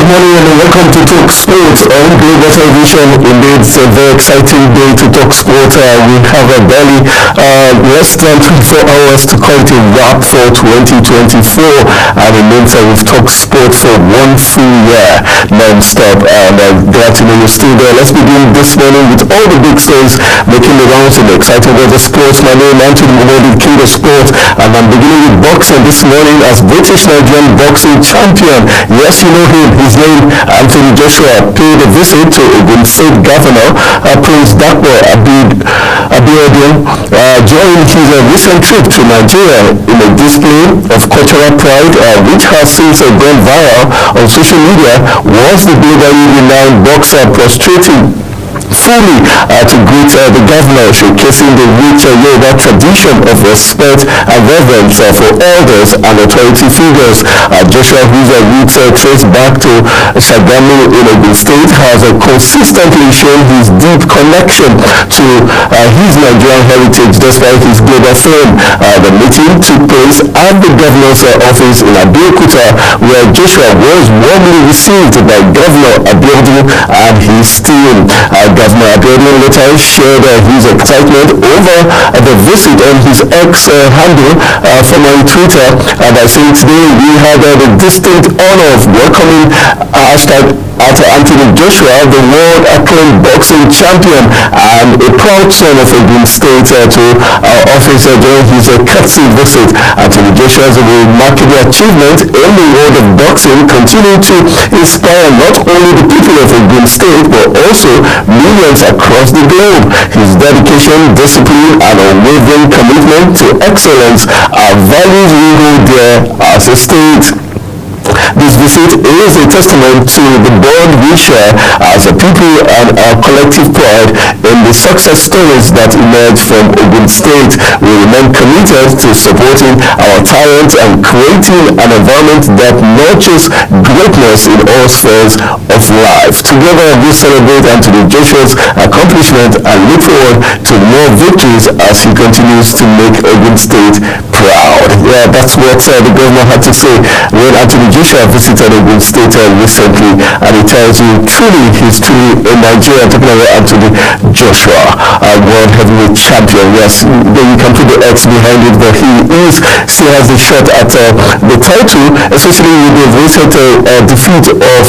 Good morning and welcome to Talk Sport on Global Television. Indeed, it's a very exciting day to talk sport. We have a barely less than 24 hours to call it a wrap for 2024, and it means that we've talked sport for one full year non-stop, and glad to know you're still there. Let's begin this morning with all the big stories making the rounds in the exciting world of sports. My name is Anthony Mwodi, King of Sport, and I'm beginning with boxing this morning as British Nigerian boxing champion. Yes, you know him. His name, Anthony Joshua, paid a visit to Ogun State Governor Prince Dakpo Abiodun during his recent trip to Nigeria in a display of cultural pride, which has since gone viral on social media. Was the globally renowned boxer prostrating fully to greet the governor, showcasing the rich Yoruba tradition of respect and reverence for elders and authority figures. Joshua, whose roots trace back to Shagamu in Ogun State, has consistently shown his deep connection to his Nigerian heritage despite his global fame. The meeting took place at the governor's office in Abeokuta, where Joshua was warmly received by Governor Abiodun and his team. Governor Abiodun later shared his excitement over the visit on his X handle, formerly Twitter, by saying, "Today we had the distinct honor of welcoming Anthony Joshua, the world-acclaimed boxing champion and a proud son of Ogun State, to our office during his courtesy visit." Anthony Joshua's remarkable achievement in the world of boxing continued to inspire not only the people of Ogun State but also millions across the globe. His dedication, discipline, and unwavering commitment to excellence are values we hold dear as a state. This visit is a testament to the bond we share as a people and our collective pride in the success stories that emerge from Ogun State. We remain committed to supporting our talent and creating an environment that nurtures greatness in all spheres of life. Together, we celebrate Anthony Joshua's accomplishment and look forward to more victories as he continues to make Ogun State proud. Yeah, that's what the governor had to say when Anthony Joshua visited Ogun State recently, and it tells you he's truly in Nigeria. Talking about Anthony Joshua, world heavyweight champion. Yes, then you can put the X behind it, but he still has a shot at the title, especially with the recent defeat of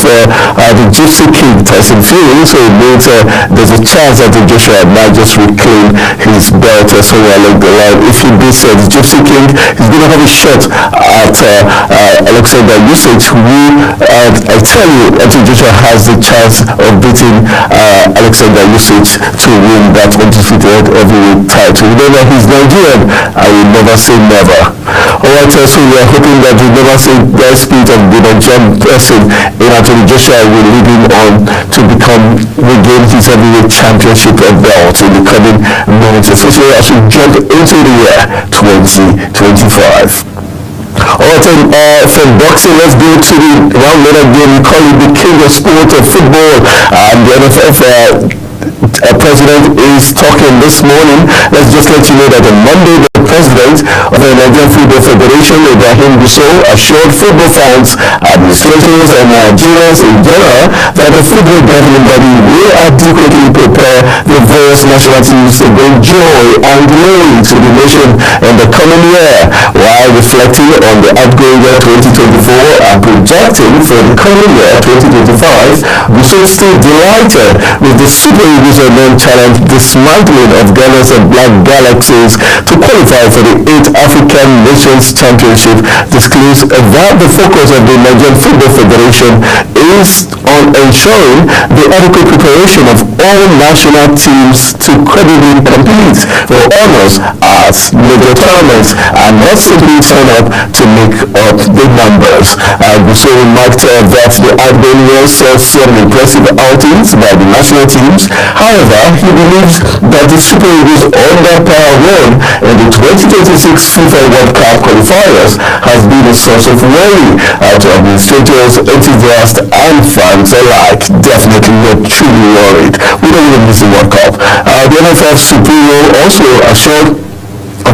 the Gypsy King Tyson Fury. So it means there's a chance that Joshua might just reclaim his belt somewhere along the line. If he beats the Gypsy King, he's going to have a shot at Alexander Usyk, who I tell you, Anthony Joshua has the chance of beating Alexander Usyk to win that undefeated heavyweight title. Remember, he's Nigerian. I will never say never. Alright, so we are hoping that we never see the spirit of the Nigerian person in Anthony Joshua will lead him on to regain his heavyweight championship belt in the coming months, especially as we jump into the year 2025. Alright, from boxing, let's go to the round letter game. We call it the King of Sport of football, and the NFF president is talking this morning. Let's just let you know that on Monday, the president of the Nigerian Football Federation, Ibrahim Gusau, assured football fans, administrators, and Nigerians in general that the football governing body will adequately prepare the various national teams to bring joy and glory to the nation in the coming year, while reflecting on the outgoing year 2024 and projecting for the coming year 2025. Gusau is still delighted with the Super Eagles challenge dismantling of Ghana's Black Galaxies to qualify for the 8th African Nations Championship. Disclosed that the focus of the Nigerian Football Federation is on ensuring the adequate preparation of all national teams to credibly compete for honors as major tournaments and not simply turn up to make up the numbers. Gusau remarked that the outgoing year saw some impressive outings by the national teams. However, he believes that the Super Eagles under Power 1 in the 2026 FIFA World Cup qualifiers has been a source of worry to administrators, enthusiasts, and fans alike. Definitely, we're truly worried. We don't even miss the World Cup. The NFF Superior also assured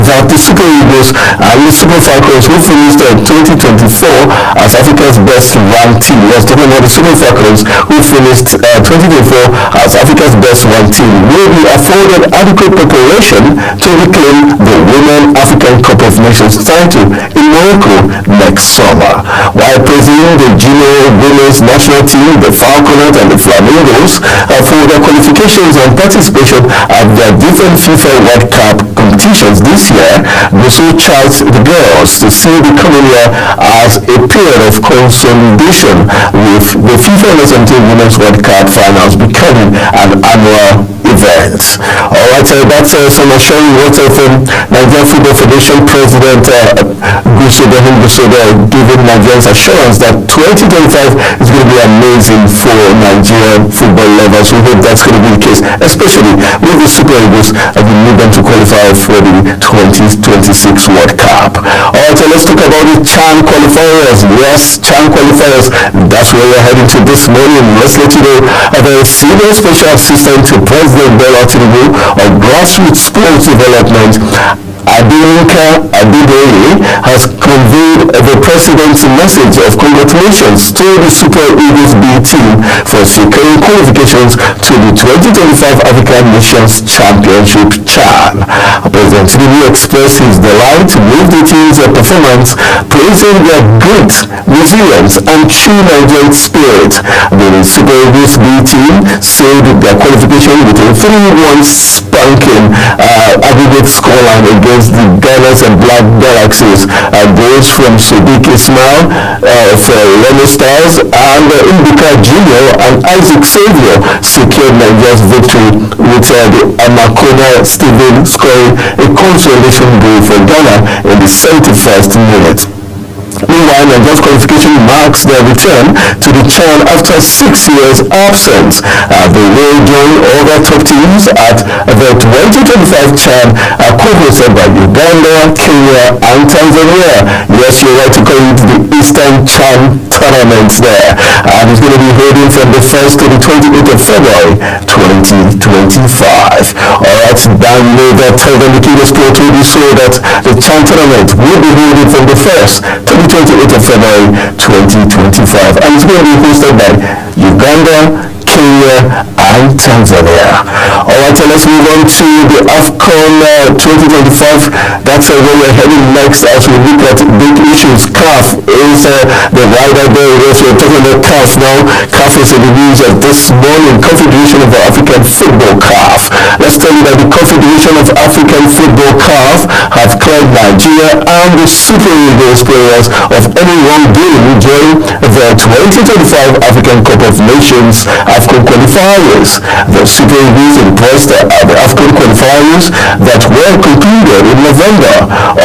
that the Super Eagles and the Super Falcons, who finished 2024 as Africa's best ranked team. I was talking about the Super Falcons, who finished 2024 as Africa's best ranked team, will be afforded adequate preparation to reclaim the Women African Cup of Nations title in Morocco next summer. While praising the junior women's national team, the Falconets and the Flamingos, for their qualifications and participation at their different FIFA World Cup competitions this year, Busso charged the girls to see the coming year as a period of consolidation, with the FIFA Under-17 Women's World Cup finals becoming an annual event. Alright, that's some assuring water from Nigerian Football Federation President Busso giving Nigerians assurance that 2025 is going to be amazing for Nigerian football lovers. We hope that's going to be the case, especially with the Super Eagles as we need them to qualify for the 2026 World Cup. Alright, let's talk about the CHAN qualifiers. Yes, CHAN qualifiers, that's where we're heading to this morning. Let's let you know the Senior Special Assistant to President Bola Tinubu of Grassroots Sports Development, Adeyinka Adedoye, has conveyed the President's message of congratulations to the Super Eagles B team for securing qualifications to the 2025 African Nations Championship CHAN. President Tinubu expressed his delight with the team's performance, praising their grit, resilience, and true Nigerian spirit. The Super Eagles B team said their qualification with a 3-1 spanking aggregate scoreline against the Gunners and Black Galaxies. Goals from Sadiq Ismail for Leno Stars and Indika Junior and Isaac Xavier secured Nigeria's victory, with the Amakona Stephen scoring a consolation goal for Ghana in the 71st minute. Meanwhile, Nigeria's qualification marks their return to the CHAN after 6 years' absence. They will join other top teams at the 2025 CHAN, co-hosted by Uganda, Kenya, and Tanzania. Yes, you're right to call it the Eastern CHAN Tournament there. And it's going to be holding from the 1st to the 28th of February 2025. Alright, download that Television Sport will be so that the CHAN Tournament will be holding from the 1st to the 28th of February 2025, and it's going to be hosted by Uganda, Kenya, and Tanzania. Alright, let's move on to the AFCON 2025. That's where we're heading next as we look at big issues. CAF is the rider there. Yes, we're talking about CAF now. CAF is in the news this morning. Confederation of African Football, CAF. Let's tell you that the Confederation of African Football, CAF, have cleared Nigeria and the Super Eagles players of any wrongdoing during the 2025 African Cup of Nations AFCON qualifiers. The Super Eagles impressed the AFCON qualifiers that were concluded in November.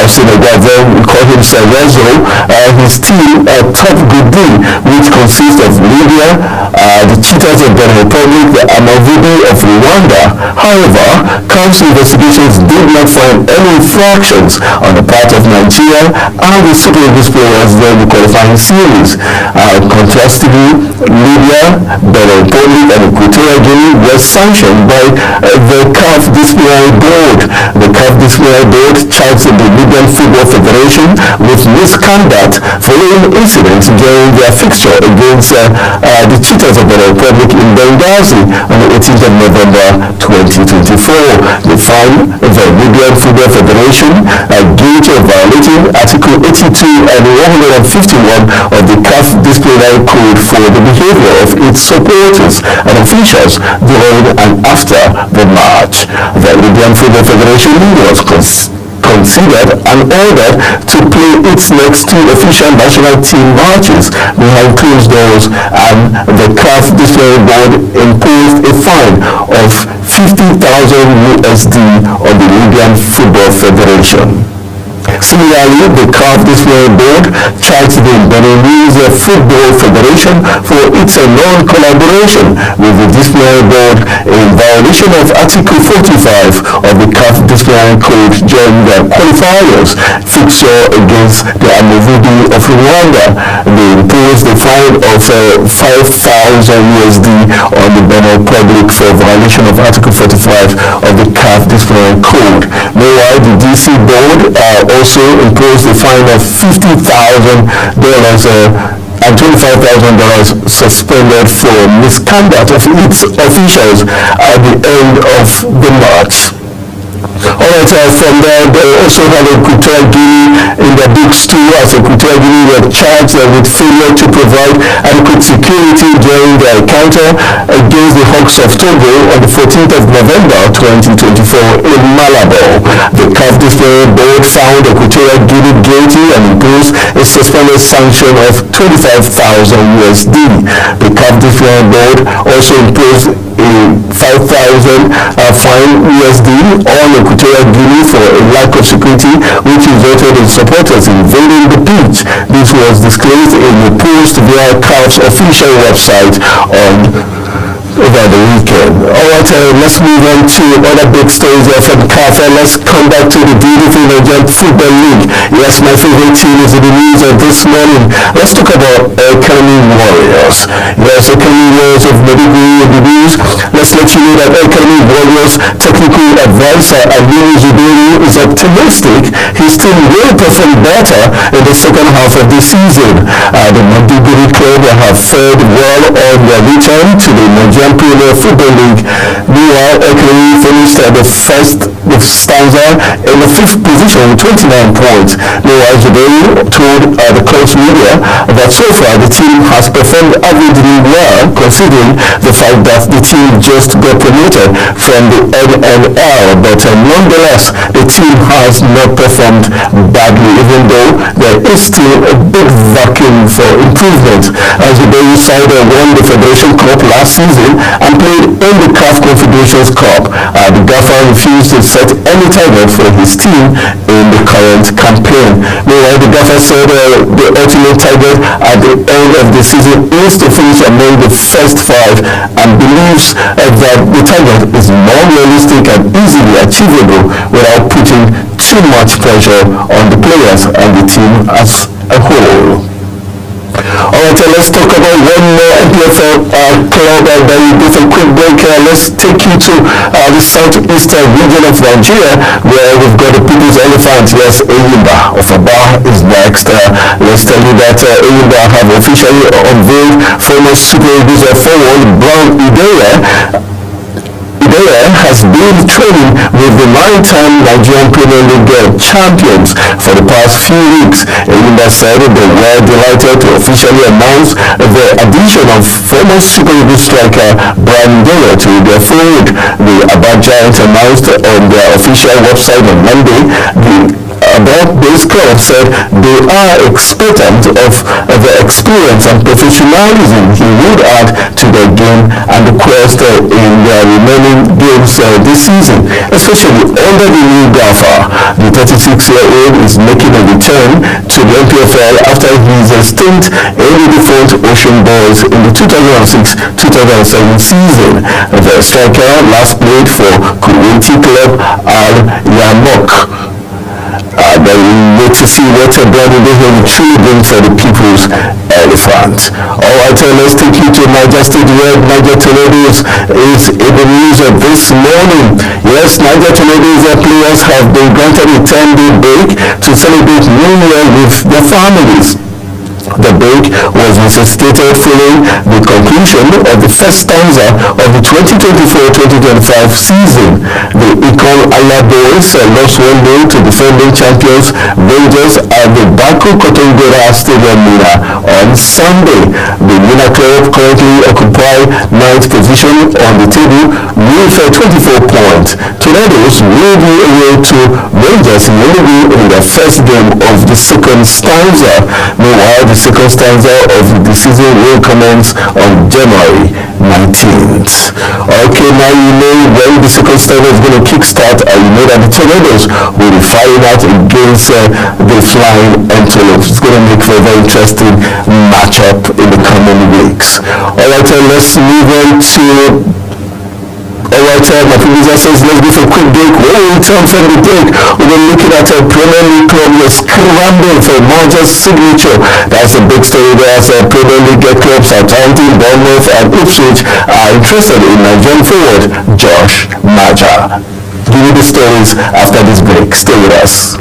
Senegal then called him Serezo, his team Top Gudi, which consists of Libya, the Cheetahs of Benin Republic, the Amavubi of Rwanda. However, CAF's investigations did not find any infractions on the part of Nigeria and the Super Eagles players during the qualifying series. Contrastingly, Libya, Benin Republic, and Equatorial Guinea were sanctioned by the CAF Disciplinary Board. The CAF Disciplinary Board charged the Libyan Football Federation with misconduct following incidents during their fixture against the Cheetahs of the Republic in Benghazi on the 18th of November 2024. They found the Libyan Football Federation guilty of violating Article 82 and 151 of the CAF Disciplinary Code for the behavior of its supporters and officials during and after the match. The Libyan Football Federation was considered and ordered to play its next 2 official national team matches behind closed doors, and the CAF Disciplinary Board imposed a fine of 50,000 USD on the Libyan Football Federation. Similarly, the CAF Disciplinary Board charged the Beninese Football Federation for its non-collaboration with the Disciplinary Board in violation of Article 45 of the CAF Disciplinary Code during the qualifiers fixture against the Amavubi of Rwanda. They imposed a fine of 5,000 USD on the Benin Republic for violation of Article 45 of the CAF Disciplinary Code. Meanwhile, the DC Board also imposed a fine of $50,000 and $25,000 suspended for misconduct of its officials at the end of the match. Alright, from there, they also had Equatorial Guinea in their books too, as Equatorial Guinea were charged with failure to provide adequate security during their encounter against the Hawks of Togo on the 14th of November 2024 in Malabo. The CAF Disciplinary Board found Equatorial Guinea guilty and imposed a suspended sanction of 25,000 USD. The CAF Disciplinary Board also imposed a 5,000 fine USD on Equatorial Guinea for a lack of security, which resulted in supporters invading the pitch. This was disclosed in a post via CAF's official website over the weekend. Alright, let's move on to other big stories from CAF. Let's come back to the beautiful Nigerian Football League. Yes, my favorite team is in the news this morning. Let's talk about Academy Warriors. Yes, Academy Warriors of Maiduguri in the news. Let's let you know that Academy Warriors technical advisor Aliyu Zuberi is optimistic his team will perform better in the second half of the season. The Maiduguri club have fared well on their return to the Nigerian Premier Football League. Meanwhile, Academy finished at the first stanza in the 5th position with 29 points. Meanwhile, Zuberi told the club's media that so far the team has performed averagely well, considering the fact that the team just got promoted from the NNL, but nonetheless, the team has not performed badly, even though there is still a big vacuum for improvement. As Zuberi side won the Federation Cup last season and played in the CAF Confederations Cup, the Gaffer refused to set any target for his team in the current campaign. Meanwhile, the Gaffer said the ultimate target at the end of the season is to finish among the first 5 and believes that the target is more realistic and easily achievable without putting too much pressure on the players and the team as a whole. Alright, let's talk about one more NPFL club and then we do a quick break. Let's take you to the southeastern region of Nigeria, where we've got the People's Elephant. Yes, Enyimba of Aba is next. Let's tell you that Enyimba have officially unveiled former Super Eagles forward Brown Ideye. Ideye has been training with the 9-time Nigerian Premier League champions for the past few weeks. Enyimba said they were delighted to officially announce the addition of former Super Eagles striker Brown Ideye to their fold. The Aba Giants announced on their official website on Monday about this club said they are expectant of the experience and professionalism he would add to their game and the quest in their remaining games this season, especially under the new Gaffer. The 36-year-old is making a return to the NPFL after his stint in the defunct Ocean Boys in the 2006-2007 season. The striker last played for Kuwaiti club Al Yarmouk. But we wait to see what Brown Ideye will truly bring for the People's Elephant. Alright, let's take you to Niger State, where Niger Tornadoes is in the news this morning. Yes, Niger Tornadoes players have been granted a 10-day break to celebrate New Year with their families. The break was necessitated following the conclusion of the first stanza of the 2024-2025 season. The Ikon Allah Boys lost 1-0 to defending champions Rangers at the Baku Kotongora Stadium Mina on Sunday. The Mina club currently occupy 9th position on the table with 24 points. Tornadoes will be away to Rangers in Enugu in their first game of the second stanza. Meanwhile, the second stanza of the season will commence on January 19th. Okay, now you know when the second stanza is going to kickstart, and you know that the Tornadoes will be firing out against the Flying Antelopes. It's going to make for a very interesting matchup in the coming weeks. Alright, let's move on to my producer says let's go for a quick break. When we return from the break, we're going to be looking at a Premier League club who is scrambling for Manchester's signature. That's a big story there, as a Premier League clubs Southampton, Bournemouth and Ipswich are interested in Nigerian forward Josh Maja. Give you the stories after this break. Stay with us.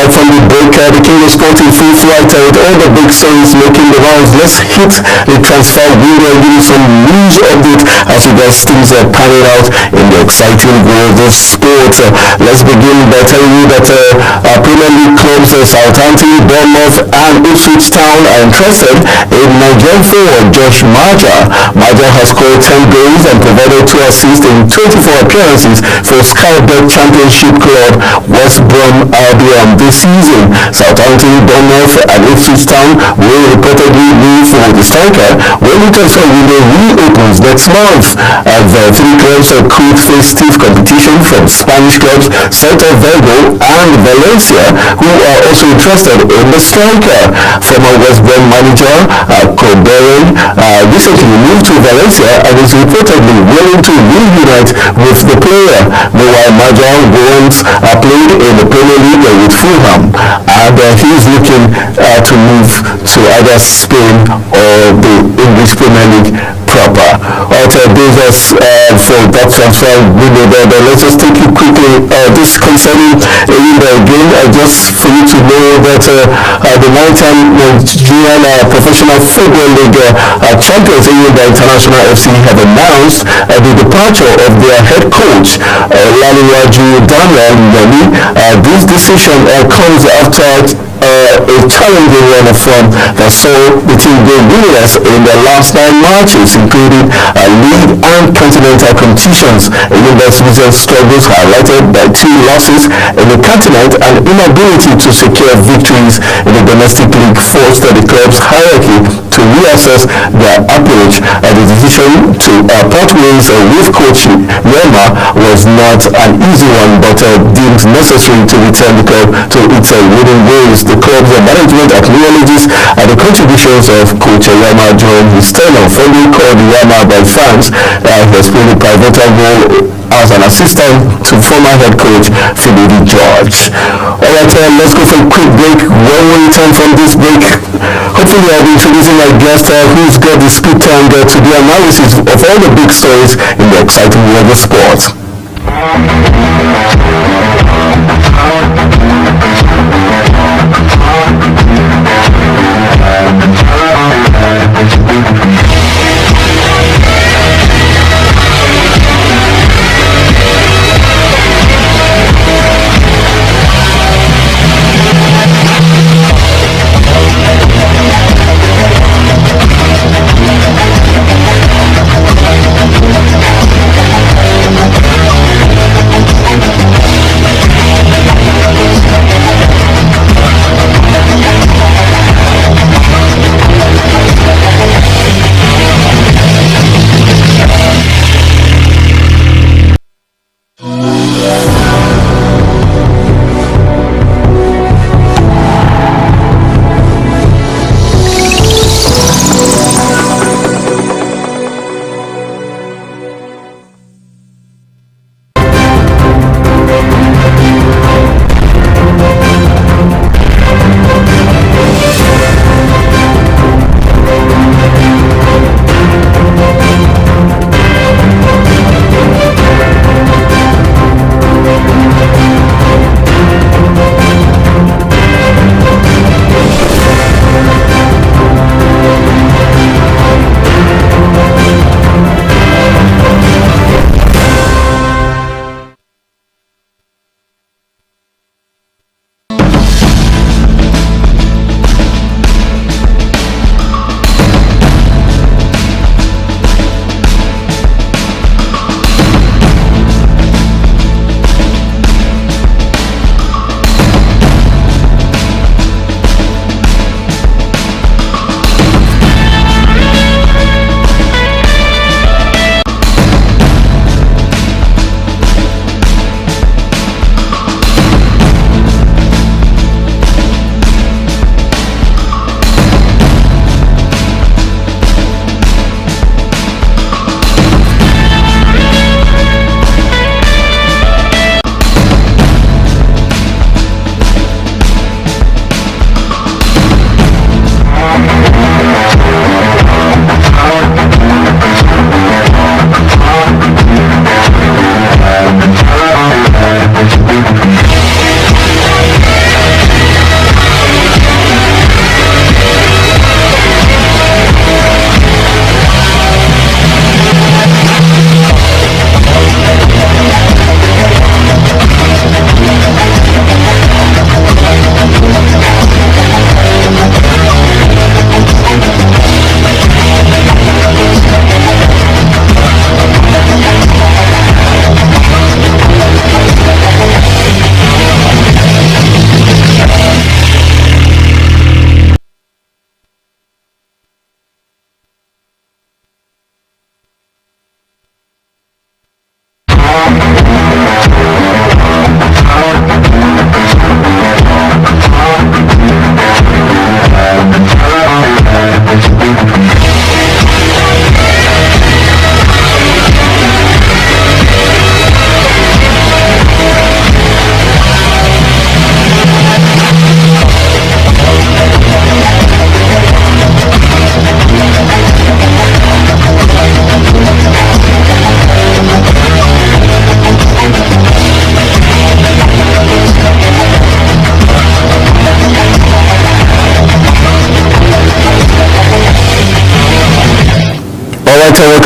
From the break, the King of Sport in full flight with all the big stories making the rounds. Let's hit the transfer window and give you some news update as regards things are panning out in the exciting world of sport. Let's begin by telling you that Premier League clubs Southampton, Bournemouth and Ipswich Town are interested in Nigerian forward Josh Maja. Maja has scored 10 goals and provided 2 assists in 24 appearances for Sky Bet Championship club West Brom Albion this season. Southampton, Bournemouth and Ipswich Town will reportedly move for the striker when the transfer window reopens next month. The 3 clubs could face stiff competition from Spanish clubs Celta Vigo and Valencia, who are also interested in the striker. Former West Brom manager Corberán recently moved to Valencia and is reportedly willing to reunite with the player. Meanwhile, Maja once played in the Premier League with Fulham, and he is looking to move to either Spain or the English Premier League proper. Alright, those are for that transfer window there, but let's just take you quickly this concerning again, just for you to know that the 9-time Nigerian Professional Football League champions International FC have announced the departure of their head coach Laniwaju Daniel Yemi. This decision comes after a challenging run of form that saw the team go winless in their last 9 matches, including league and continental competitions. University's recent struggles highlighted by 2 losses in the continent and inability to secure victories in the domestic league forced the club's hierarchy to reassess their approach. The decision to part ways with coach Yema was not an easy one, but deemed necessary to return the club to its winning ways. The club's management acknowledges the contributions of coach Yama during his tenure. Fondly called Yama by fans, he has played a pivotal role as an assistant to former head coach Philippe George. Alright, let's go for a quick break. When we return from this break, hopefully I'll be introducing my guest who's got the speed time to do analysis of all the big stories in the exciting world of sport.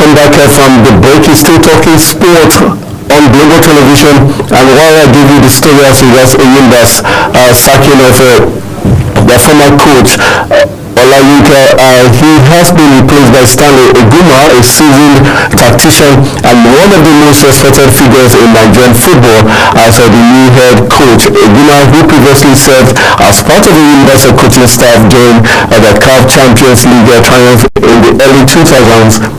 welcome back from the break. Is still talking sport on global television, and while I give you the story as regards Enyimba's sacking of their former coach, Olayinka, he has been replaced by Stanley Eguma, a seasoned tactician and one of the most respected figures in Nigerian football as the new head coach. Eguma, who previously served as part of the Enyimba's coaching staff during the CAF Champions League triumph in the early 2000s,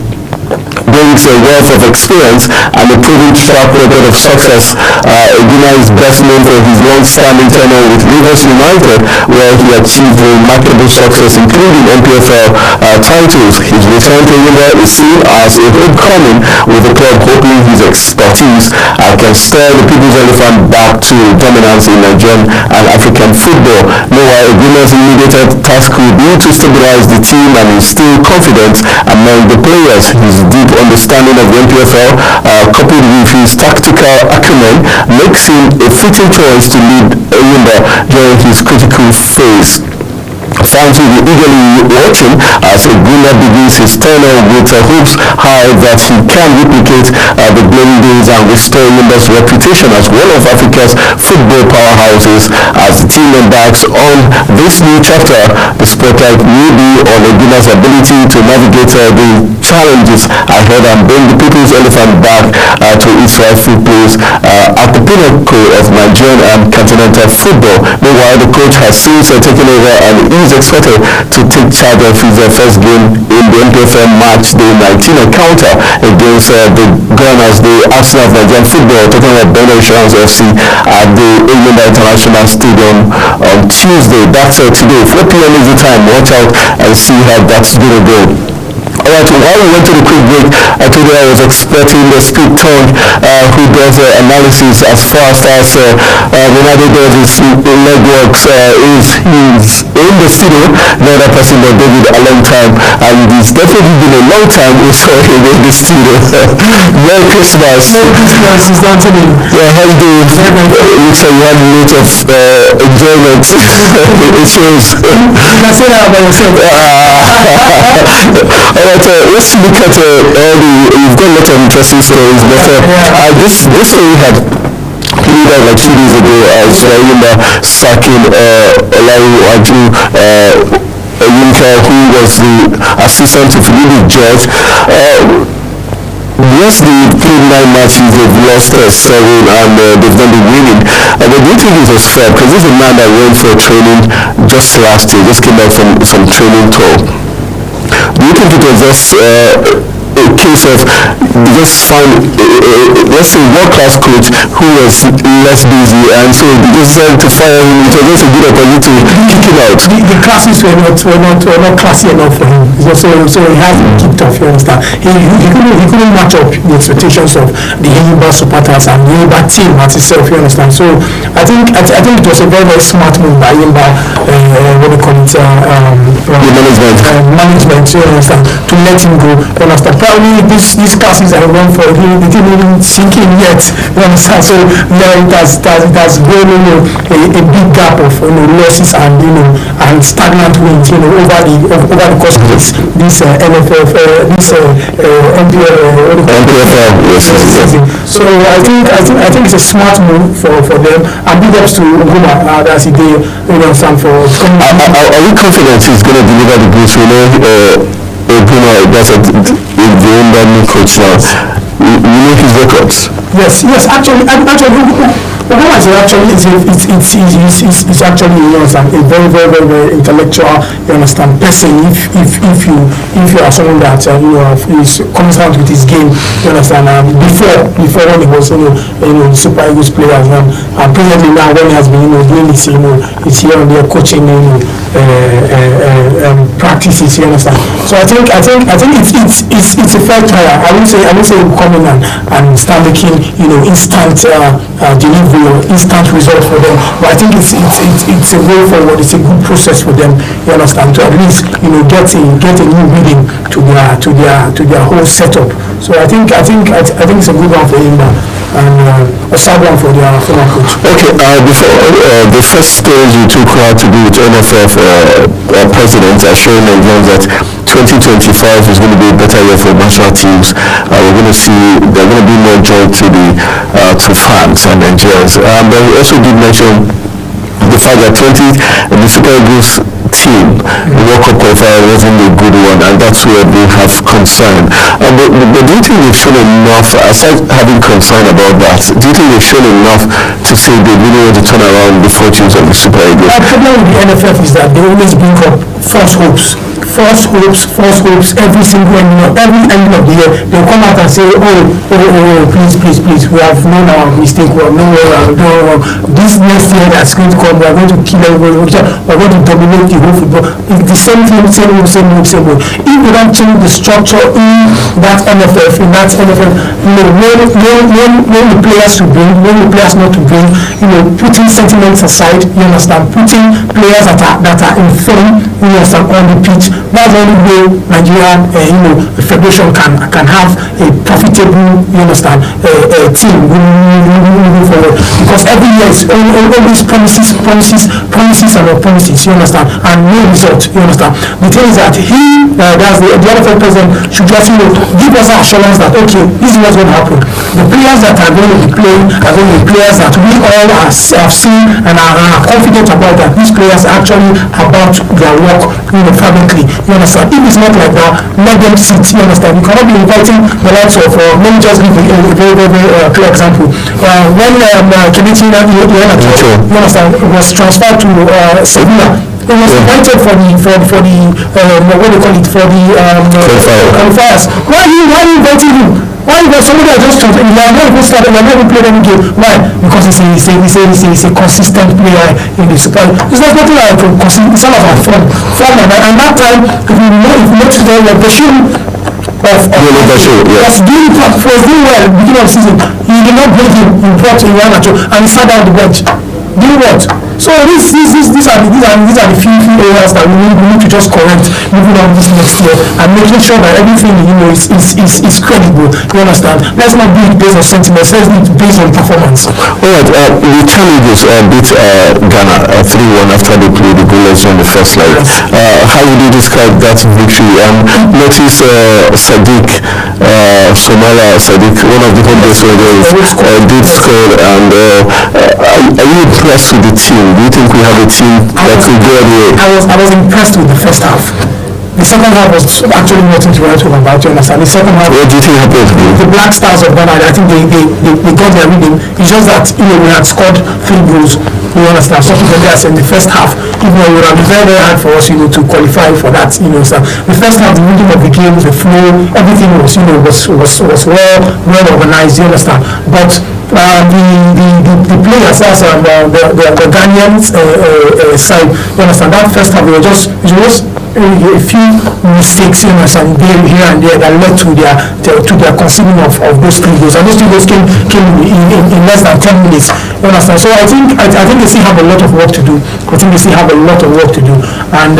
brings a wealth of experience and a proven track record of success. Eguma is best known for his long-standing tenure with Rivers United, where he achieved remarkable success, including MPFL titles. His return to Enyimba is seen as a homecoming, with the club hoping his expertise can stir the People's Elephant back to dominance in Nigerian and African football. Meanwhile, Eguma's immediate task will be to stabilize the team and instill confidence among the players. His deep understanding of the MPFL, coupled with his tactical acumen, makes him a fitting choice to lead Enyimba during his critical phase. Fans will be eagerly watching as Eguma begins his tenure with hopes high that he can replicate the glory days and restore Enyimba's reputation as one of Africa's football powerhouses. As the team embarks on this new chapter, the spotlight will be on Eguma's ability to navigate the challenges ahead and bring the People's Elephant back to its rightful place at the pinnacle of Nigerian and continental football. Meanwhile, the coach has since taken over and is expected to take charge of his first game in the MPFL match day 19 encounter against the Gunners, the Arsenal of Nigerian football, talking about Beno Insurance FC at the Enyimba International Stadium on Tuesday. That's today. 4 p.m. is the time. Watch out and see how that's going to go. Alright, while we went to the quick break, I told you I was expecting the Speak Tongue, who does analysis as fast as Ronaldo does his legworks. He's in the studio. The other person that did it a long time, and it's definitely been a long time we saw him in the studio. Merry Christmas. Merry Christmas, Mr. Anthony. Yeah, how you doing? Looks like you had a lot of enjoyment. It shows. You can say that about yourself. Alright, let's look at you've got a lot of interesting stories, but this story had played out like 2 days ago as Enyimba sacking Olaiwaju Oyinka, who was the assistant to Philippe George. Yes, they played 9 matches, they've lost 7, and they've done the winning. But do you think it was fair? Because this is a man that went for training just last year, just came back from some training tour. Do you think it was just a case of just find, let's say, world-class coach who was less busy, and so they decided to fire him? It was just a good opportunity to kick him out. The classes were not classy enough for him. So he has been kicked off, you understand. He couldn't match up the expectations of the Enyimba supporters and the Enyimba team as itself, you understand. So I think it was a very, very smart move by Enyimba, what do you call it, management, you understand, to let him go, you understand. Probably these classes are run for him, they didn't even sink in yet, you understand. So now it has grown, a big gap of losses and stagnant wins, over the course of this MPFL, season. So I think it's a smart move for them, and big ups to Eguma as he did, for coming. Are we confident he's going to deliver the goods? Eguma, that's the new coach now. You know his records. Yes. Actually, Eguma is actually a very, very, very, very intellectual, person. If you are someone that is constant with his game, you understand. Before when he was Super Eagles player, and presently now when he has been doing this, it's here and there coaching, practices, you understand. So I think it's a fair trial. I won't say come in and start making instant delivery or instant result for them, but I think it's a way forward. It's a good process for them, you understand, to at least get a new reading to their whole setup. So I think it's a good one for him and a sad one for their former coach. Okay, before the first stage you took to do with NFF president, showing Nigerians that 2025 is going to be a better year for national teams. We're going to see there are going to be more joy to the to fans and Nigerians. But we also did mention the fact that the Super Eagles team, the World Cup qualifier wasn't a good one, and that's where we have concern. But do you think they've shown enough, aside having concern about that, do you think they've shown enough to say they really want to turn around the fortunes of the Super Eagles? The problem with the NFF is that they always bring up false hopes every single end of the year. They'll come out and say, please, we have known our mistake, we have known this next year that's going to come, we are going to kill everybody, we're going to dominate the whole football. It's the same thing, same way. If we don't change the structure in that NFF, when the players to bring, when the players not to bring, putting sentiments aside, you understand, putting players that are in form, you understand, on the pitch. That's the only way Nigeria, the federation can have a profitable, you understand, team moving forward. Because every year it's always promises, you understand, and no result, you understand. The thing is that the NFL president should just, give us assurance that, okay, this is what's going to happen. The players that are going to be playing are going to be players that we all have seen and are confident about, that these players are actually about their work, fervently, you understand. If it's not like that, let them sit, you understand. You cannot be inviting the likes of, let me just give a very, very clear example. When Kelechi you understand, was transferred to Sevilla, it was invited for the what do you call it, for the qualifiers. Why are you inviting him? Why? Because somebody that just transferred, you are not even started, you are not even played any game. Why? Because he's a consistent player in the Super League. It's not nothing like it's all about form. And that time, if you notice the show was doing well beginning of season. He did not bring him, he brought Iheanacho and he sat down the bench. Doing what? So these are the few areas that we need to just correct moving on this next year, and making sure that everything is credible. You understand? Let's not do it based on sentiments. Let's do it based on performance. All right. The Challenges beat Ghana 3-1 after they played the goalless in the first leg. How would you describe that victory? Notice Sadiq Sadiq, one of the home base players, did score. And are you impressed with the team? Do you think we have a team that will go anywhere? I was impressed with the first half. The second half was actually nothing to write home about, you understand? The second half, what do you think happened? The Black Stars of Ghana, I think they got their rhythm. It's just that we had scored 3 goals, you understand? Something like that in the first half, even though it would have been very, very hard for us, to qualify for that, you understand? The first half, the rhythm of the game, the flow, everything was, was well organized, you understand? But the players, the Ghanaian side, you understand? That first half, it was just a few mistakes, you understand, here and there that led to their conceding of those 3 goals. And those 3 goals came in less than 10 minutes, you understand? So I think they still have a lot of work to do. And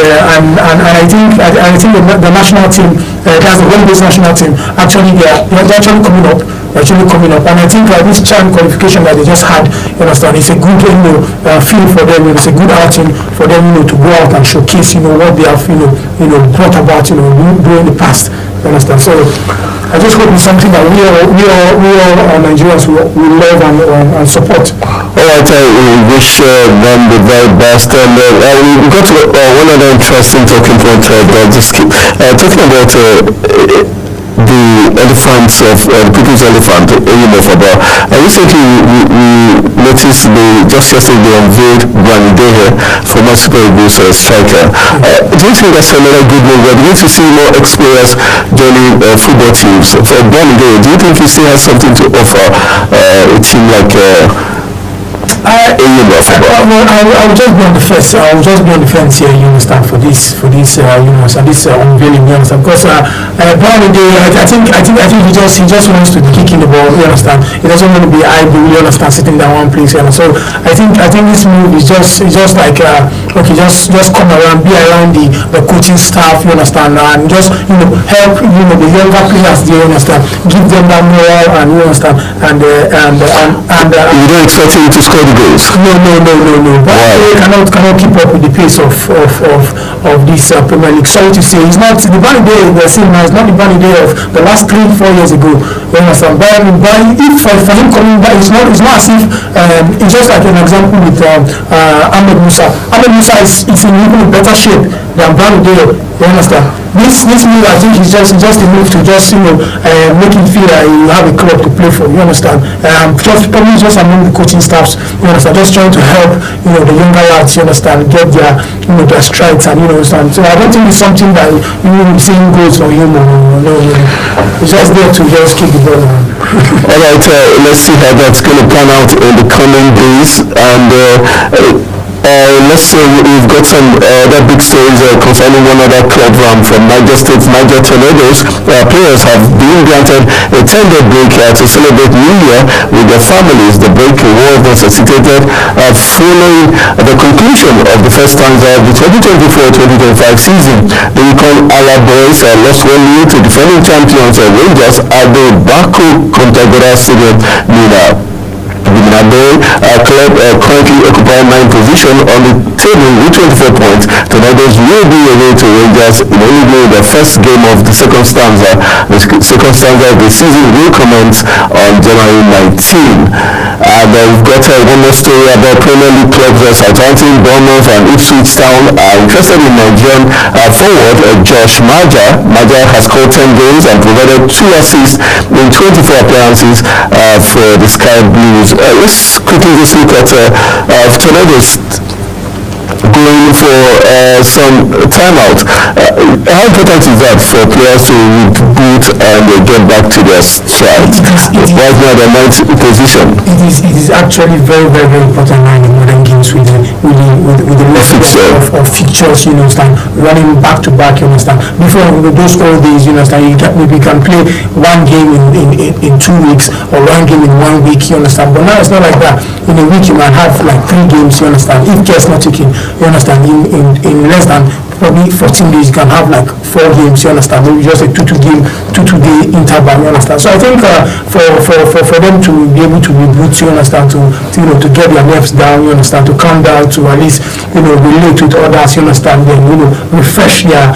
I think the national team, that's the home-based national team, actually they're actually coming up. And I think this CHAN qualification that they just had, you understand, it's a good feel for them. It's a good outing for them, to go out and showcase, what they have, brought about, during the past. You understand? So I just hope it's something that we all Nigerians will love and support. All right, I wish them the very best. And we got to one other interesting talking point. Talking about the elephants of the people's elephant, Eyimofaba. Recently, we noticed just yesterday they unveiled Gwanideye, former Super Eagles striker. Do you think that's another good move? We're beginning to see more experienced joining football teams. For Gwanideye, do you think he still has something to offer a team like I will just be on the fence. I will just be on the fence here, you understand, for this unveiling, you understand. Because Gwanideye, I think he just wants to kick in the ball, you understand. He doesn't want to be idle, you understand, sitting down one place. So I think this move is just like okay, just come around, be around the coaching staff, you understand, and just help the younger players. You understand, give them that moral, and you understand, and you don't expect him to score the goals. No. But they cannot keep up with the pace of this Premier League. Sorry to say, it's not the Burnley day we're seeing now. It's not the Burnley day of the last 3-4 years ago. You understand? But if for him coming back, it's not as if it's just like an example with Ahmed Musa. Ahmed Musa is in even better shape than Burnley day. You understand? This move, I think, is just a move to just make him feel that you have a club to play for. You understand? Probably just among the coaching staffs. You understand? Just trying to help the younger lads. You understand? Get their their strides, and understand. So I don't think it's something that seeing goals for him. No. It's just there to just keep the ball around. All right, let's see how that's going to pan out in the coming days, and let's say we've got some other big stories concerning one other club from Niger State, Niger Tornadoes. Players have been granted a 10-day break to celebrate New Year with their families. The break was necessitated following the conclusion of the first stanza of the 2024-2025 season. The Yukon Ala Boys lost 1-0 to defending champions Rangers at the Baku Kontagora Stadium in the Minabe club currently occupy 9th position on the table with 24 points. Tornadoes will be away to Rangers in only the first game of the second stanza. The second stanza of the season will commence on January 19. And we've got one more story about Premier League clubs. Southampton, Bournemouth and Ipswich Town are interested in Nigerian forward Josh Maja. Maja has scored 10 goals and provided 2 assists in 24 appearances for the Sky Blues. Let's quickly just look at Tornadoes going for some timeout. How important is that for players to reboot and get back to their stride? Right now they're 9th position. It is actually very, very, very important now in modern games with the method of fixtures, running back to back, Before those old days, you can play one game in 2 weeks or one game in 1 week, But now it's not like that. In a week you might have like 3 games, If care's not taken, in less than probably 14 days you can have like 4 games, Maybe just a 2-day interval, So I think for them to be able to reboot, to get their nerves down, to calm down, to at least relate with others, then refresh their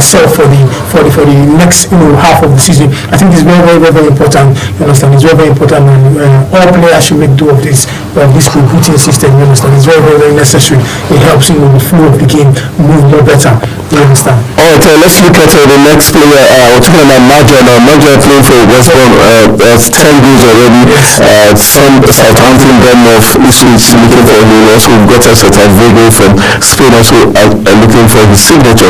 self for the next half of the season. I think it's very, very, very, very important. It's very, very important, and all players should make do of this rebooting system. It's very, very, very necessary. It helps the flow of the game move more better. All right, let's look at the next player. We're talking about Maja now. Maja playing for West Brom has 10 goals already. Some Southampton, Bournemouth, Ipswich looking for him. Also, we've got Vego from Spain also looking for his signature.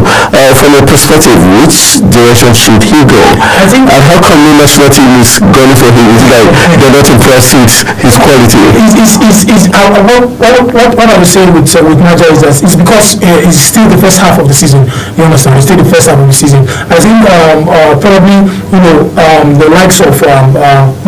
From a perspective, which direction should he go? And how come no national team is going for him? Is it like they're not impressed with his quality? What I would say with Maja is that it's because it's still the first half of the season. It's still the first half of the season. I think probably the likes of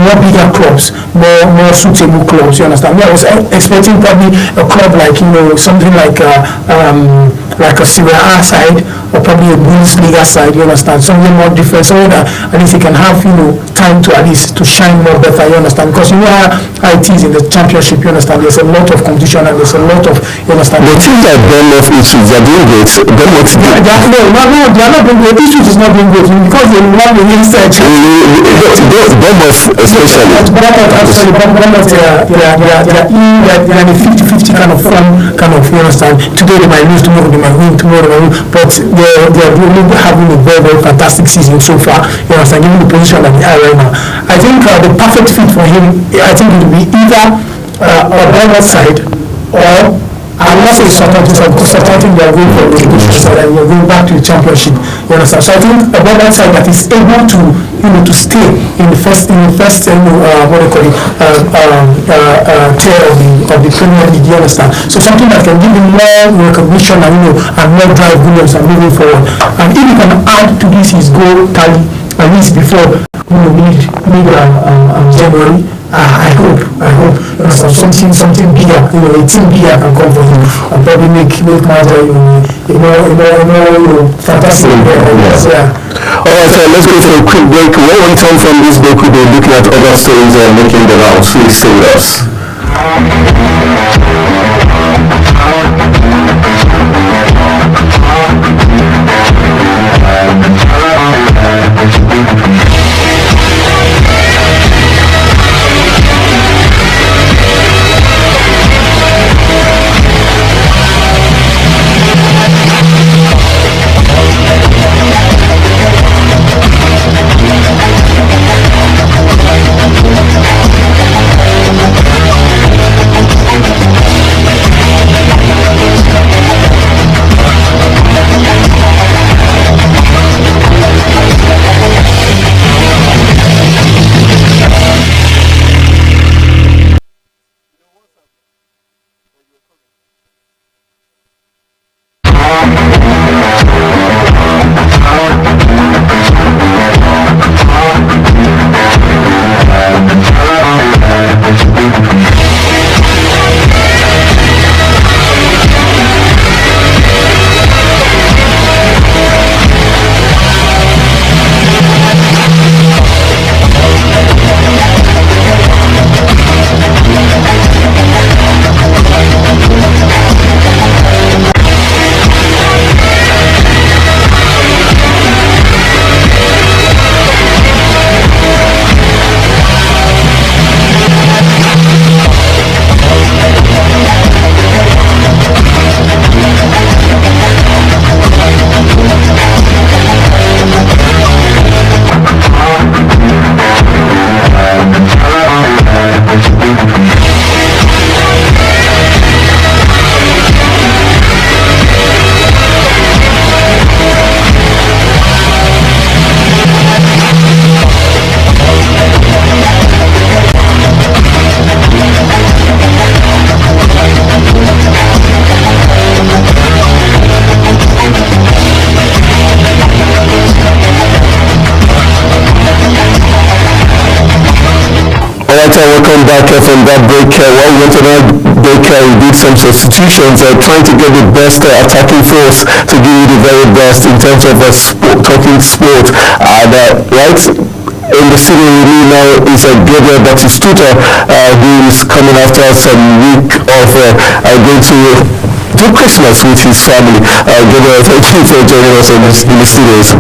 more bigger clubs, more suitable clubs. I was expecting probably a club like something like a Serie A side or probably a Bundesliga side. Something more different, so that at least he can have time to at least to shine more better. Because how it is in the championship. There's a lot of competition and there's a lot of The teams like Bournemouth, Ipswich, they're doing great. Bournemouth, they are not doing great. Ipswich is not doing great because they won the inside. Bournemouth especially. Bournemouth, they are in a 50-50 kind of form, Today they might lose, tomorrow they might win, but they are really having a very, very fantastic season so far. Given the position that they are right now. I think the perfect fit for him, I think it will be either a Bournemouth side or I'm not saying Southampton they are going for relegation side and we're going back to the championship. So I think a Bournemouth side that is able to stay in the first tier of the Premier League. So something that can give him more recognition and more drive Williams and moving forward. And if you can add to this his goal tally at least before January. I hope something bigger, a team bigger can come for him and probably make Niger fantastic. Yeah. All right, let's go for a quick break. When we return from this break, we'll be looking at other stories and making the rounds. Please stay with us. Welcome back from that break. While we went on that break, we did some substitutions, trying to get the best attacking force to give you the very best in terms of talking sport. And right in the studio with me now is Gabriel Batistuta, who is coming after some week of going to do Christmas with his family. Gabriel, thank you for joining us in the studios.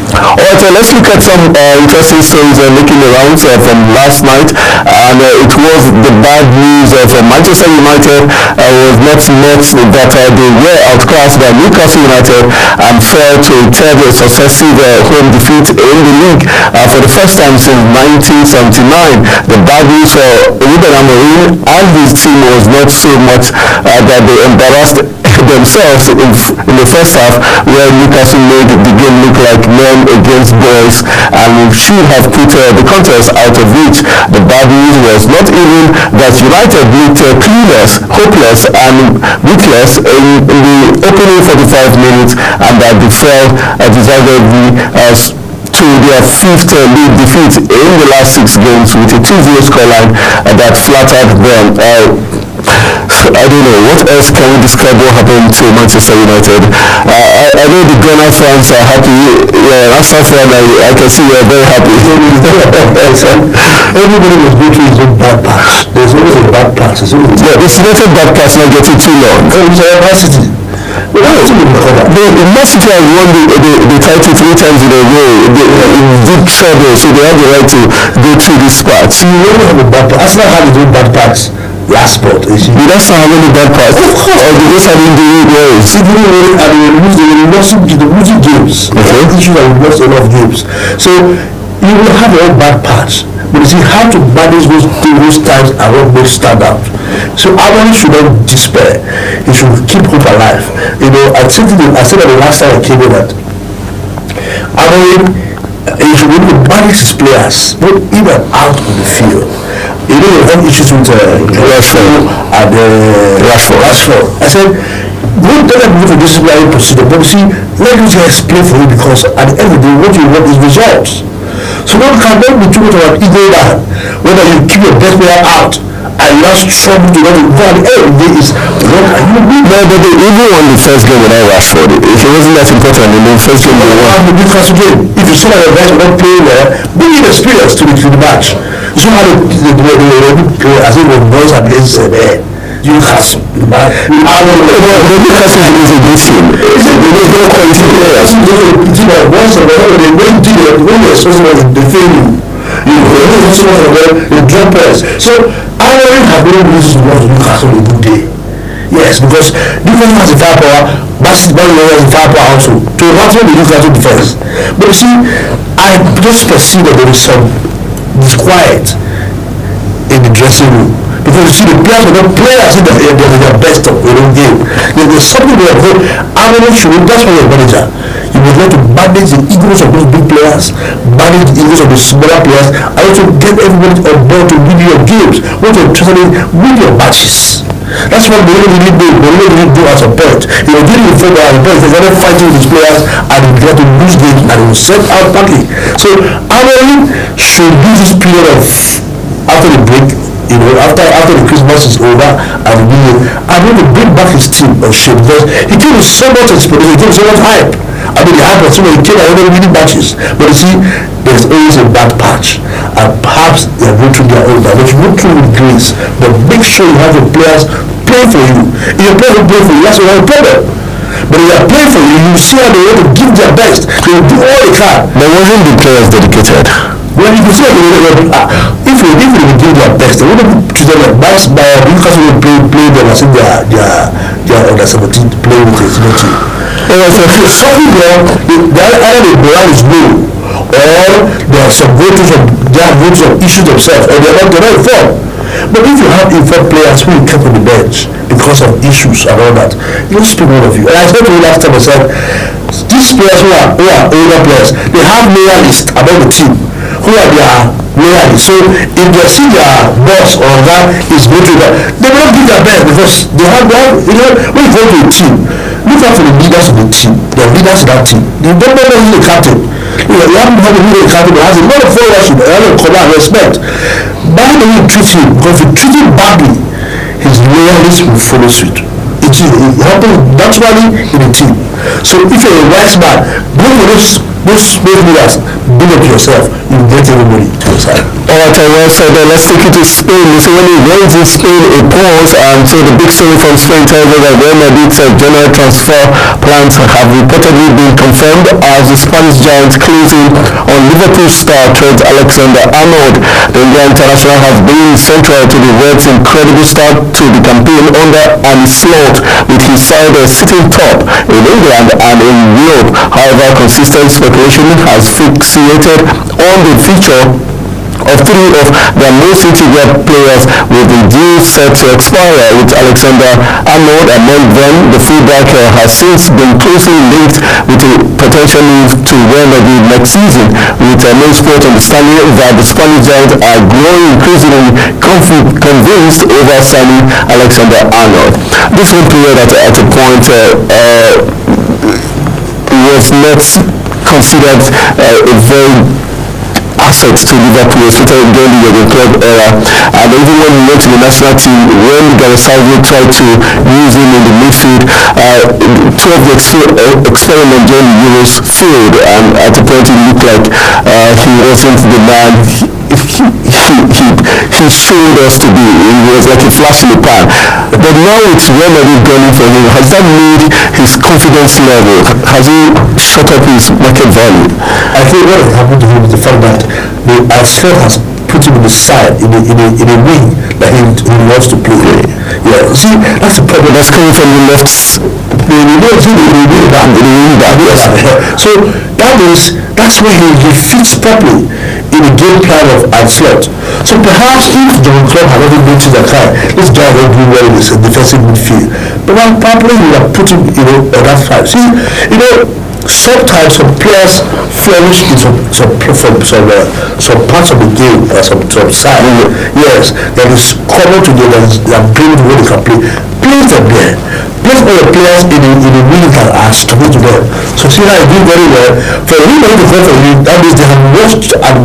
Alright, let's look at some interesting stories making the rounds from last night, and it was the bad news from Manchester United. Was not that they were outclassed by Newcastle United and fell to a third successive home defeat in the league for the first time since 1979. The bad news for Ruben Amorim and his team was not so much that they embarrassed themselves in the first half, where Newcastle made the game look like men against boys and should have put the contest out of reach. The bad news was not even that United looked clueless, hopeless and ruthless in the opening 45 minutes, and that they fell deservedly to their fifth league defeat in the last 6 games with a 2-0 scoreline that flattered them. I don't know, what else can we describe what happened to Manchester United? I know the Ghana fans are happy. Yeah, Arsenal fan, I can see you're very happy. Everybody was going through his own bad patch. There's always a bad patch. Yeah, it's not a bad patch, not getting too long. It's a capacity. The Man City have won the title 3 times in a row in deep trouble, so they have the right to go through this patch. You only have a bad patch. Arsenal had his own bad patch last spot. Did Arsenal have any bad patch? Of course. Or they just have injury woes? They were losing games. Okay. Issues that we lost a lot of games. So you will have your own bad patch. But you see how to manage those times and what makes stand out. So Amorim should not despair. He should keep hope alive. I said that the last time I came in that Amorim, he should be able to manage his players, both in and out of the field. You have issues with Rashford and Rashford. I said, don't tell them to go for disciplinary procedure, but you see, let these guys play for you, because at the end of the day, what you want is results. So don't be too much of an ego man. Whether you keep your best player out and last trouble to go and every day is what are you doing? No, but even won the first game without Rashford. If it wasn't that important in the first game they won. The Newcastle game. If you see that the guys are not playing well, bring in experience to the match. You see how the play as if the boys against Newcastle. The Newcastle is a good team. It's a good quality players. When you're supposed to the thing, the jumpers. So I already have no reason to want to Newcastle a good day. Yes, because Newcastle has a firepower, Barcelona has a firepower also to rattle the Newcastle defense. But you see, I just perceive that there is some disquiet in the dressing room. Because you see, the players are not players in their best of their own game. There's something they have heard. That's why you're a manager. You would want to manage the egos of those big players, manage the egos of the smaller players, and also get everybody on board to win your games. What you're interested in, win your matches. That's what Mourinho really do at some point. He was dealing with football at the point. He started fighting with his players and he began to lose games and he was sent out badly. So Amorim should use this period of after the break, after the Christmas is over and the New Year, I'm going to bring back his team of shape because he gave us so much experience, he gave us so much hype. I mean, the hype was so many came out of winning matches. But you see, there's always a bad patch. And perhaps they're going through their own damage, go through with grace. But make sure you have your players play for you. If your players don't play for you, that's a problem. But if they are playing for you, you see how they want to give their best. They will do all they can. But wasn't the players dedicated? Well, you can see if they would do their best, they wouldn't treat them like best. Newcastle will play them as if they are under 17 playing with a senior team. So if you're something wrong, either the morale is low, or there are some voters of issues themselves, or they're not informed. But if you have informed players who you kept on the bench because of issues and all that, you don't speak one of you. And I said to you last time, I said, these players who are older players, they have loyalists among the team who are their loyalists. So if they see their boss or that is going to that, they will not give their best because they have when you go to a team, look out for the leaders of the team, the leaders of that team. You don't know who's the captain. You haven't had a leader captain that has a lot of followers and a lot of command and respect. By the way you treat him, because if you treat him badly, his loyalists will follow suit. It happens naturally in a team. So if you're a wise man, go for those leaders, build up yourself, you will get everybody to your side. Alright, well said. Let's take it to Spain. Mussolini went in Spain a pause, and so the big story from Spain tells us that Real Madrid's general transfer plans have reportedly been confirmed as the Spanish giants close in on Liverpool star Trent Alexander-Arnold. The Indian international has been central to the Reds' incredible start to the campaign under Arne Slot, with his side sitting top in England and in Europe. However, consistent speculation has fixated on the future of three of their most integral players, with the deal set to expire with Alexander-Arnold among them. The fullback has since been closely linked with a potential move to Real Madrid next season, with no sport understanding that the Spanish giants are growing increasingly convinced over signing Alexander-Arnold. This one player at a point was not considered a very assets to Liverpool, especially during the Jurgen Klopp era. And even when he went to the national team, when Gareth Southgate tried to use him in the midfield, two of the experiment during the Euros failed, and at the point it looked like he wasn't the man he showed us to be. He was like a flash in the pan. But now it's Real Madrid gunning for him. Has that made his confidence level? Has he shot up his market value? I think what has happened to him is the fact that the Arsenal has put him in the side in a wing that he wants to play. Yeah, see, that's the problem. That's coming from the left. So that's where he fits properly in the game plan of Ancelotti. So perhaps if Jurgen Klopp had not been to that guy, this guy won't do well in his defensive midfield. But now probably he would have put him, on that side. See, sometimes some players flourish in some parts of the game or some side. Yes, that is common to them, that are brilliant when they can play. Place them there. Place all the players in the militant are stupid to them. So Syria is doing very well. For anybody to vote for him, that means they have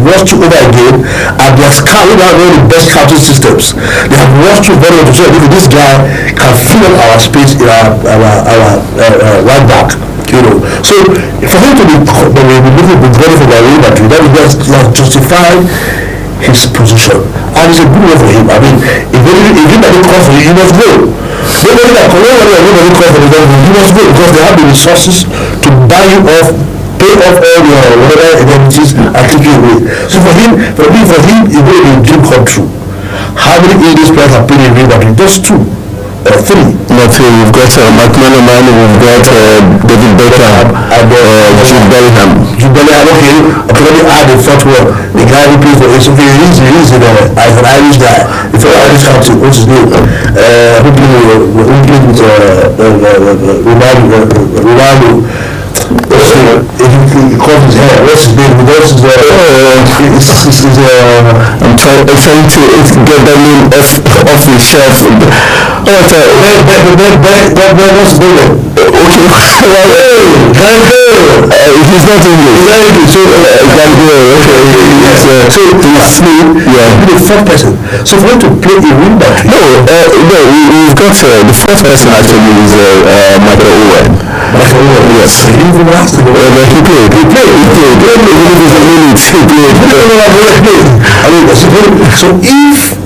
watched you over again, and they are scouting out one of the best scouting systems. They have watched you very well to say, okay, this guy can fill up our space in our right back. So for him to be looking for Real Madrid, that is just justify his position, and it's a good way for him. I mean, if anybody calls for him, he must go. Nobody calls for him, he must go, because they have the resources to buy you off, pay off all your whatever indemnities, and take you away. So for him, it's going to be a dream come true. How many English players have played in Real Madrid? Just 2 or 3. Not 3. We've got McManaman, we've got David Beckham, and Jude Bellingham. Jude Bellingham, okay. I can only add the 4th one. The guy who plays for ASOV, he's an Irish guy. He's an Irish captain. What's his name? Who played with Ronaldo. He calls his hair. What's his name? I'm trying to get that name off the shelf. What's his name? Okay. He's not English. So he's the 4th person. So for him to play a wing back. No, we've got the 4th person actually is Michael Owen. Yes. He played. So if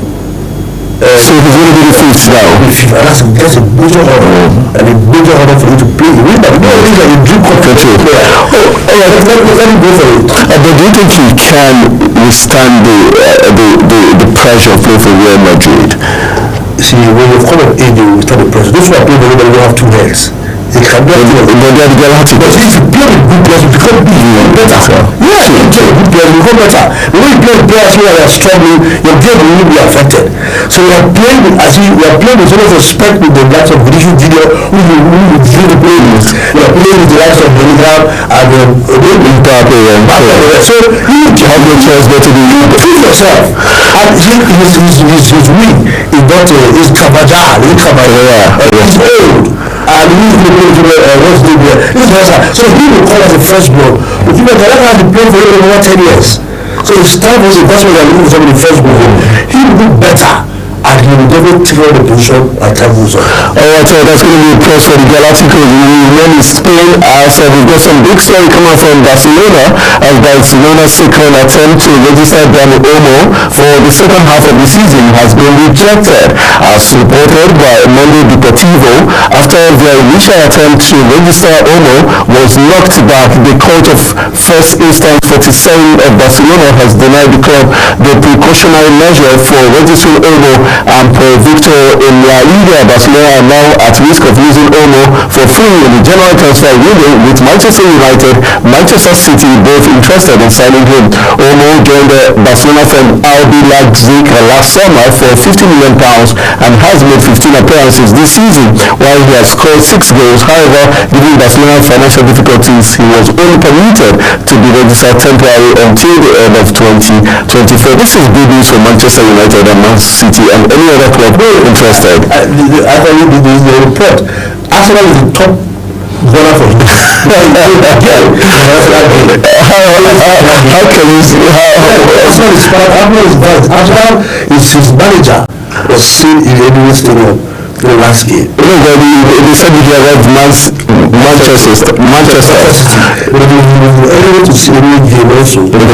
so he's going to be the 5th now. That's a major honor, and a major honor for you to play. You know, these are the dream control player. Let me go for it. But do you think he can withstand the pressure of playing for Real Madrid? See, when you've come of age, you withstand the pressure. Those who are playing for Real Madrid don't have 2 heads. They cannot do it. But they are the Galactic. But if you play with good players, you become big, you become better. Yeah, you play with good players, you become better. But when you play with players who are struggling, your game will be affected. So we are playing with, so much respect with the likes of Vinicius Junior, who you really play with. We are playing with the likes of Bellingham and Mbappe. So you have no choice but to prove yourself. And his wing is not is Carvajal. He's old. And he's what's the name? So he will call us a fresh blood. But you know, Galata has been playing for over 10 years. So it's time for the investment that looking for somebody fresh blood. He will do better, and he will definitely take on the position at time goes on. Alright, so that's going to be a plus for the Galacticos. We remain in Spain as we've got some big story coming from Barcelona, as Barcelona's second attempt to register Dani Olmo for the second half of the season has been rejected, as reported by Mundo Deportivo. After their initial attempt to register Olmo was knocked back, the Court of First Instance 47 of Barcelona has denied the club the precautionary measure for registering Olmo and Victor in La Liga. Barcelona are now at risk of losing Olmo for free in the January transfer window, with Manchester United, Manchester City both interested in signing him. Olmo joined Barcelona from RB Leipzig last summer for £50 million and has made 15 appearances this season, while he has scored 6 goals. However, given Barcelona's financial difficulties, he was only permitted to be registered temporarily until the end of 2024. This is good news for Manchester United and Man City and any other club interested. I read the report. Arsenal is the top runner for him. How can you see Arsenal is his manager was seen in the Emirates Stadium the last game. No, but they said he arrived Manchester. But he was able to see the game also. Does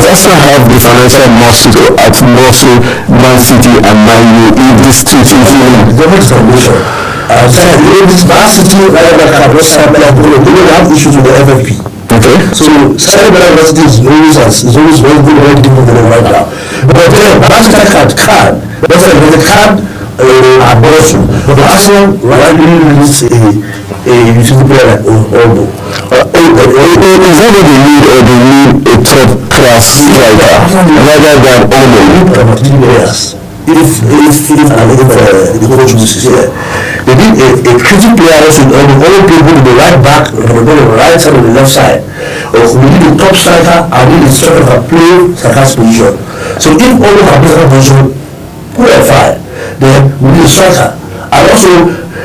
Arsenal have the financial muscle at Man City and Man U if these two teams win? This Man City they have issues with the FFP. Okay. So Saudi University is always very good, very different than right now. But then Manchester can the card and also but Arsenal rightly release a utility player like Olmo. Is that what they need, or they need a top class striker rather than Olmo? Yes. If the coach is here, they need a critical player also all people in the right back, on the right side, on the left side. Or we need a top striker and we need a striker that play Saka's position. So if all of our position, who are fine, then we need a striker. and also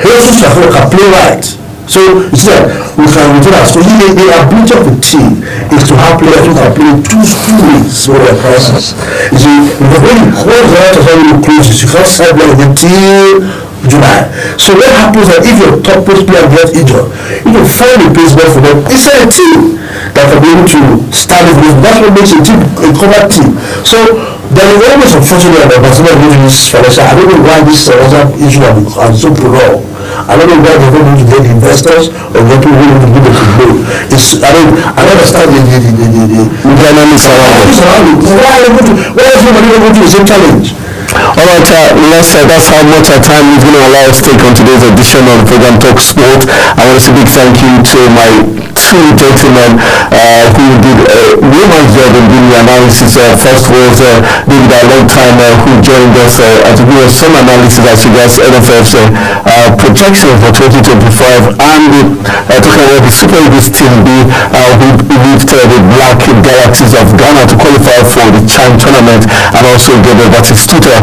Jesus can play right. So you see that we can retain our so the ability of a team is to have players who can play two ways for their crisis. You see, when the whole right of everything closes, you can't sideline until July. So what happens that if your top post player gets injured, you can find a placement for them inside a team that can be able to stand it with. That's what makes a team a cover team. So there is always unfortunately that Barcelona is this financial. I don't know why this financial issue has so prolonged. I don't know why they're going to get investors or get people who will give them to blow. I don't understand the dynamics around it. Why is nobody going to the same challenge? Alright, that's how much our time is going to allow us to take on today's edition on the program Talk Sport. I want to say a big thank you to my two gentlemen who did a woman's job in doing the analysis. First was David, a long timer who joined us to give us some analysis as regards NFF's projection for 2025 and talking about the Super Eagles Team B who lifted the Black Galaxies of Ghana to qualify for the CHAN tournament, and also Gabriel Batistuta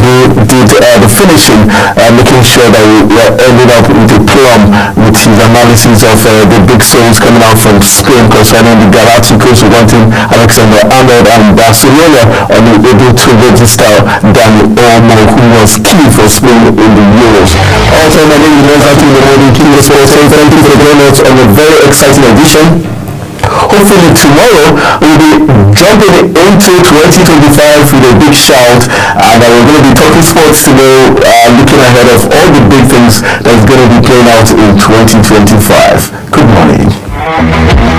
who did the finishing, making sure that we ended up with a plum with his analysis of the big stories coming out from Spain concerning the Galacticos wanting Alexander Arnold and Barcelona unable to register Dani Olmo, who was key for Spain in the Euros. Also, my name is Nezati Moroni, King of Sports. Thank you for joining us on a very exciting edition. Hopefully tomorrow we'll be jumping into 2025 with a big shout, and we're going to be talking sports today, looking ahead of all the big things that's going to be playing out in 2025. Good morning.